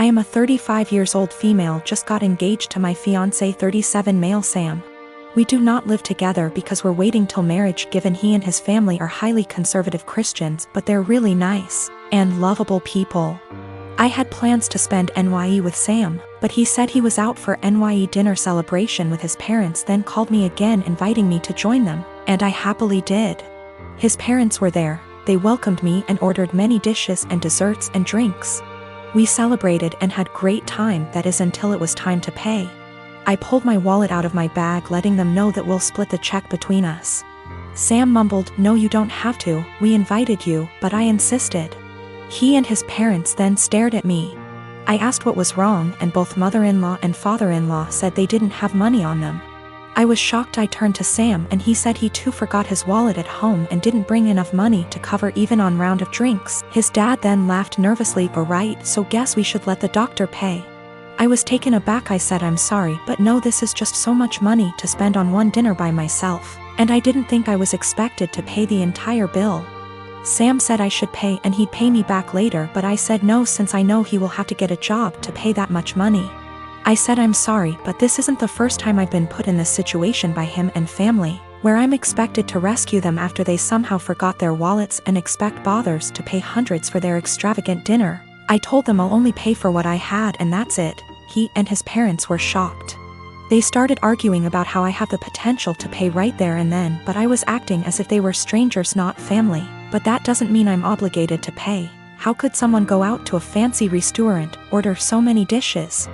I am a 35 years old female just got engaged to my fiancé 37 male Sam. We do not live together because we're waiting till marriage given he and his family are highly conservative Christians but they're really nice and lovable people. I had plans to spend NYE with Sam, but he said he was out for NYE dinner celebration with his parents then called me again inviting me to join them, and I happily did. His parents were there, they welcomed me and ordered many dishes and desserts and drinks. We celebrated and had great time, that is until it was time to pay. I pulled my wallet out of my bag letting them know that we'll split the check between us. Sam mumbled, "No, you don't have to, we invited you," but I insisted. He and his parents then stared at me. I asked what was wrong and both mother-in-law and father-in-law said they didn't have money on them. I was shocked. I turned to Sam and he said he too forgot his wallet at home and didn't bring enough money to cover even on round of drinks. His dad then laughed nervously, "Right, so guess we should let the doctor pay." I was taken aback. I said, "I'm sorry, but no, this is just so much money to spend on one dinner by myself, and I didn't think I was expected to pay the entire bill." Sam said I should pay and he'd pay me back later, but I said no since I know he will have to get a job to pay that much money. I said, "I'm sorry, but this isn't the first time I've been put in this situation by him and family, where I'm expected to rescue them after they somehow forgot their wallets and expect bothers to pay hundreds for their extravagant dinner." I told them I'll only pay for what I had and that's it. He and his parents were shocked. They started arguing about how I have the potential to pay right there and then, but I was acting as if they were strangers, not family. But that doesn't mean I'm obligated to pay. How could someone go out to a fancy restaurant, order so many dishes,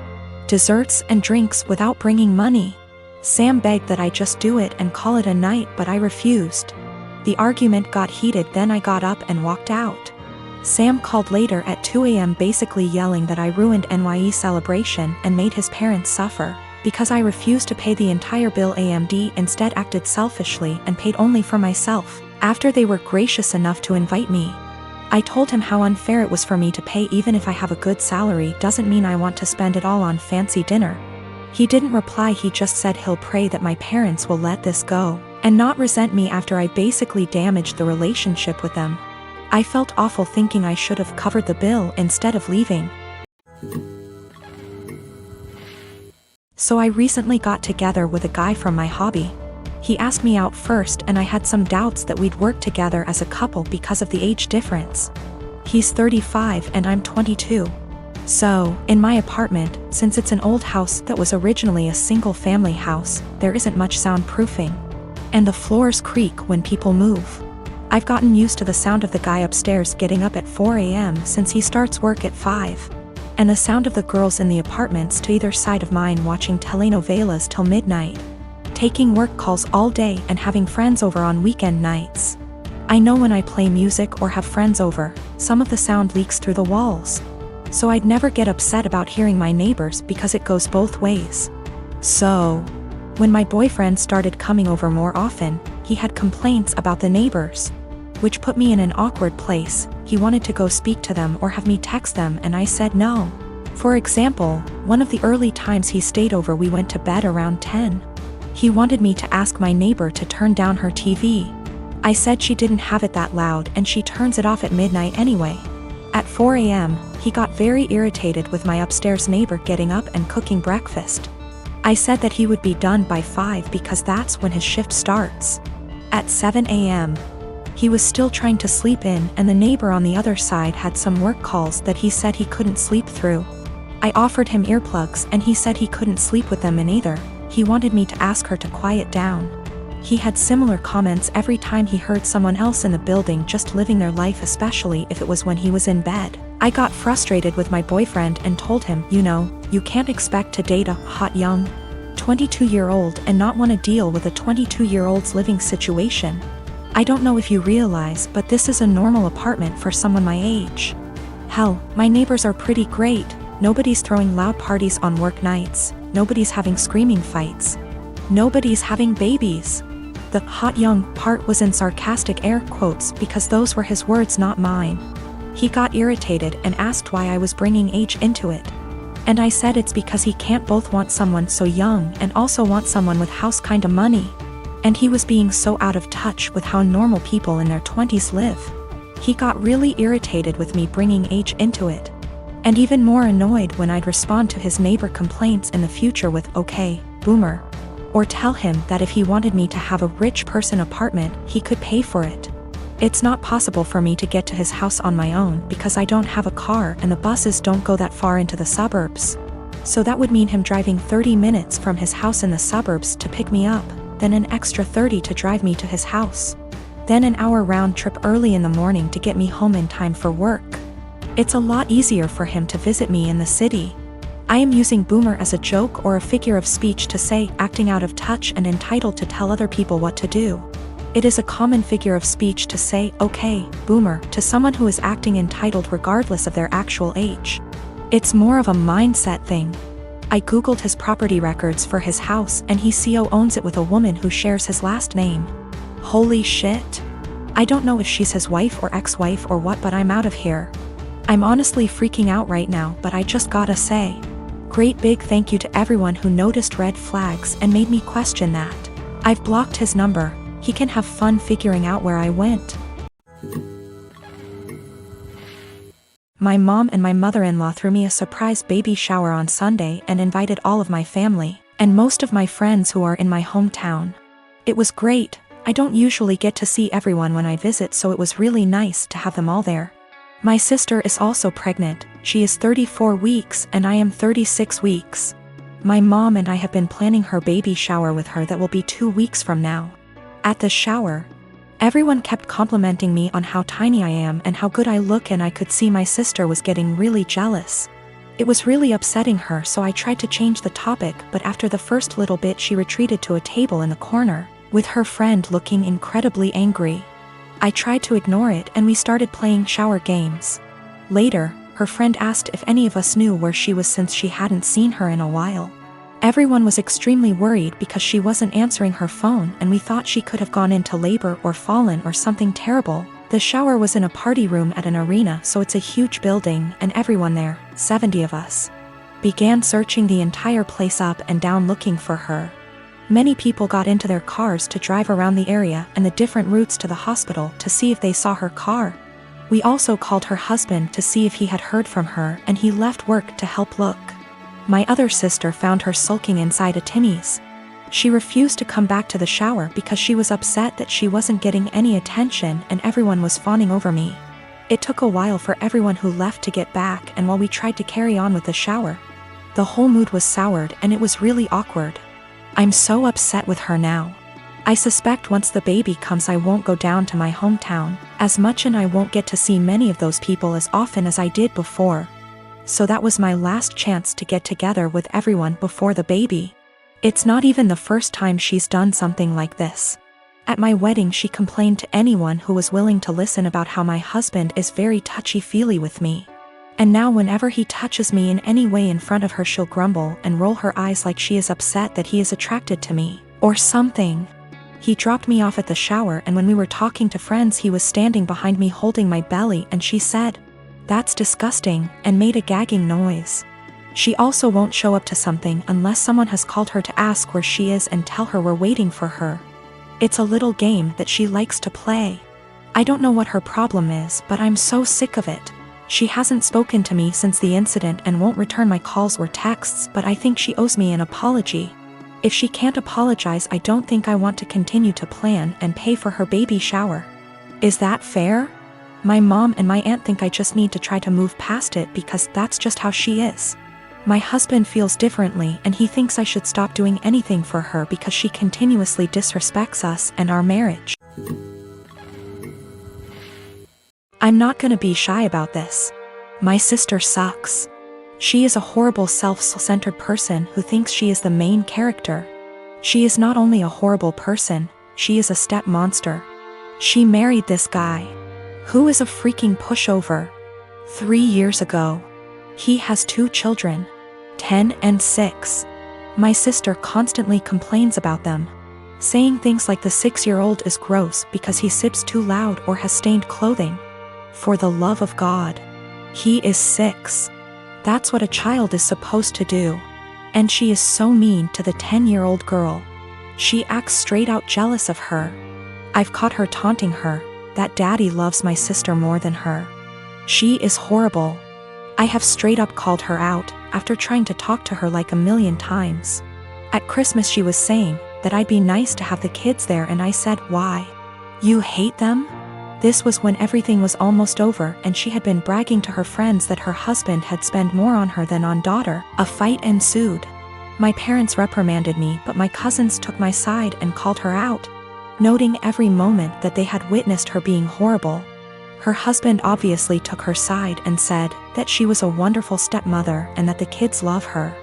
desserts and drinks without bringing money? Sam begged that I just do it and call it a night, but I refused. The argument got heated, then I got up and walked out. Sam called later at 2 a.m. basically yelling that I ruined NYE celebration and made his parents suffer, because I refused to pay the entire bill. AMD instead acted selfishly and paid only for myself, after they were gracious enough to invite me. I told him how unfair it was for me to pay. Even if I have a good salary doesn't mean I want to spend it all on fancy dinner. He didn't reply, he just said he'll pray that my parents will let this go, and not resent me after I basically damaged the relationship with them. I felt awful thinking I should have covered the bill instead of leaving. So I recently got together with a guy from my hobby. He asked me out first and I had some doubts that we'd work together as a couple because of the age difference. He's 35 and I'm 22. So, in my apartment, since it's an old house that was originally a single-family house, there isn't much soundproofing. And the floors creak when people move. I've gotten used to the sound of the guy upstairs getting up at 4 a.m. since he starts work at 5. And the sound of the girls in the apartments to either side of mine watching telenovelas till midnight, taking work calls all day and having friends over on weekend nights. I know when I play music or have friends over, some of the sound leaks through the walls. So I'd never get upset about hearing my neighbors because it goes both ways. So, when my boyfriend started coming over more often, he had complaints about the neighbors, which put me in an awkward place. He wanted to go speak to them or have me text them and I said no. For example, one of the early times he stayed over we went to bed around 10. He wanted me to ask my neighbor to turn down her TV. I said she didn't have it that loud and she turns it off at midnight anyway. At 4 a.m., he got very irritated with my upstairs neighbor getting up and cooking breakfast. I said that he would be done by 5 because that's when his shift starts. At 7 a.m., he was still trying to sleep in and the neighbor on the other side had some work calls that he said he couldn't sleep through. I offered him earplugs and he said he couldn't sleep with them in either. He wanted me to ask her to quiet down. He had similar comments every time he heard someone else in the building just living their life, especially if it was when he was in bed. I got frustrated with my boyfriend and told him, you can't expect to date a hot young 22-year-old and not want to deal with a 22-year-old's living situation. I don't know if you realize, but this is a normal apartment for someone my age. Hell, my neighbors are pretty great. Nobody's throwing loud parties on work nights. Nobody's having screaming fights. Nobody's having babies. The hot young part was in sarcastic air quotes because those were his words, not mine. He got irritated and asked why I was bringing age into it. And I said it's because he can't both want someone so young and also want someone with house kinda money. And he was being so out of touch with how normal people in their 20s live. He got really irritated with me bringing age into it. And even more annoyed when I'd respond to his neighbor complaints in the future with "Okay, boomer." Or tell him that if he wanted me to have a rich person apartment, he could pay for it. It's not possible for me to get to his house on my own because I don't have a car and the buses don't go that far into the suburbs. So that would mean him driving 30 minutes from his house in the suburbs to pick me up, then an extra 30 to drive me to his house. Then an hour round trip early in the morning to get me home in time for work. It's a lot easier for him to visit me in the city. I am using boomer as a joke or a figure of speech to say acting out of touch and entitled to tell other people what to do. It is a common figure of speech to say "Okay, boomer" to someone who is acting entitled regardless of their actual age. It's more of a mindset thing. I googled his property records for his house and he owns it with a woman who shares his last name. Holy shit. I don't know if she's his wife or ex-wife or what, but I'm out of here. I'm honestly freaking out right now, but I just gotta say, great big thank you to everyone who noticed red flags and made me question that. I've blocked his number. He can have fun figuring out where I went. My mom and my mother-in-law threw me a surprise baby shower on Sunday and invited all of my family, and most of my friends who are in my hometown. It was great. I don't usually get to see everyone when I visit, so it was really nice to have them all there. My sister is also pregnant. She is 34 weeks and I am 36 weeks. My mom and I have been planning her baby shower with her that will be 2 weeks from now. At the shower, everyone kept complimenting me on how tiny I am and how good I look, and I could see my sister was getting really jealous. It was really upsetting her, so I tried to change the topic, but after the first little bit she retreated to a table in the corner, with her friend looking incredibly angry. I tried to ignore it and we started playing shower games. Later, her friend asked if any of us knew where she was since she hadn't seen her in a while. Everyone was extremely worried because she wasn't answering her phone and we thought she could have gone into labor or fallen or something terrible. The shower was in a party room at an arena, so it's a huge building, and everyone there, 70 of us, began searching the entire place up and down looking for her. Many people got into their cars to drive around the area and the different routes to the hospital to see if they saw her car. We also called her husband to see if he had heard from her, and he left work to help look. My other sister found her sulking inside a Timmy's. She refused to come back to the shower because she was upset that she wasn't getting any attention and everyone was fawning over me. It took a while for everyone who left to get back, and while we tried to carry on with the shower, the whole mood was soured and it was really awkward. I'm so upset with her now. I suspect once the baby comes I won't go down to my hometown as much, and I won't get to see many of those people as often as I did before. So that was my last chance to get together with everyone before the baby. It's not even the first time she's done something like this. At my wedding she complained to anyone who was willing to listen about how my husband is very touchy-feely with me. And now whenever he touches me in any way in front of her she'll grumble and roll her eyes like she is upset that he is attracted to me, or something. He dropped me off at the shower, and when we were talking to friends he was standing behind me holding my belly, and she said, "That's disgusting," and made a gagging noise. She also won't show up to something unless someone has called her to ask where she is and tell her we're waiting for her. It's a little game that she likes to play. I don't know what her problem is, but I'm so sick of it. She hasn't spoken to me since the incident and won't return my calls or texts, but I think she owes me an apology. If she can't apologize, I don't think I want to continue to plan and pay for her baby shower. Is that fair? My mom and my aunt think I just need to try to move past it because that's just how she is. My husband feels differently and he thinks I should stop doing anything for her because she continuously disrespects us and our marriage. I'm not gonna be shy about this. My sister sucks. She is a horrible self-centered person who thinks she is the main character. She is not only a horrible person, she is a step monster. She married this guy, who is a freaking pushover, 3 years ago. He has 2 children, 10 and 6. My sister constantly complains about them, saying things like the 6-year-old is gross because he sips too loud or has stained clothing. For the love of God. He is 6. That's what a child is supposed to do. And she is so mean to the 10-year-old girl. She acts straight out jealous of her. I've caught her taunting her that daddy loves my sister more than her. She is horrible. I have straight up called her out, after trying to talk to her like a million times. At Christmas she was saying that I'd be nice to have the kids there, and I said, why? You hate them? This was when everything was almost over and she had been bragging to her friends that her husband had spent more on her than on daughter. A fight ensued. My parents reprimanded me, but my cousins took my side and called her out, noting every moment that they had witnessed her being horrible. Her husband obviously took her side and said that she was a wonderful stepmother and that the kids love her.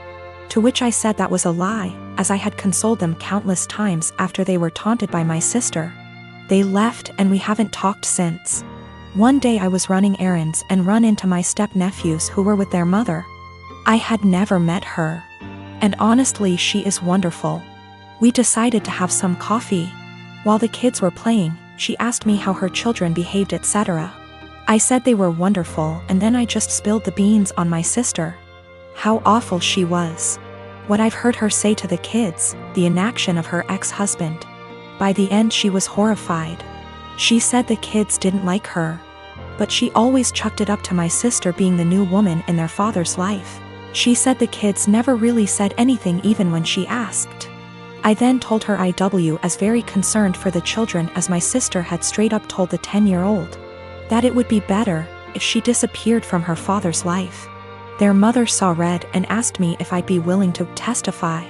To which I said that was a lie, as I had consoled them countless times after they were taunted by my sister. They left and we haven't talked since. One day I was running errands and run into my step-nephews who were with their mother. I had never met her. And honestly, she is wonderful. We decided to have some coffee. While the kids were playing, she asked me how her children behaved, etc. I said they were wonderful, and then I just spilled the beans on my sister. How awful she was. What I've heard her say to the kids, the inaction of her ex-husband. By the end she was horrified. She said the kids didn't like her. But she always chucked it up to my sister being the new woman in their father's life. She said the kids never really said anything even when she asked. I then told her I was very concerned for the children, as my sister had straight up told the 10-year-old that it would be better if she disappeared from her father's life. Their mother saw red and asked me if I'd be willing to testify.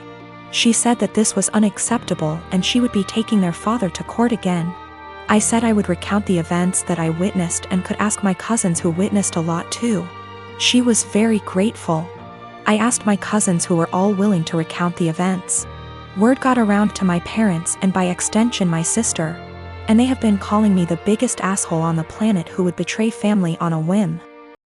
She said that this was unacceptable and she would be taking their father to court again. I said I would recount the events that I witnessed and could ask my cousins who witnessed a lot too. She was very grateful. I asked my cousins who were all willing to recount the events. Word got around to my parents and by extension my sister, and they have been calling me the biggest asshole on the planet who would betray family on a whim.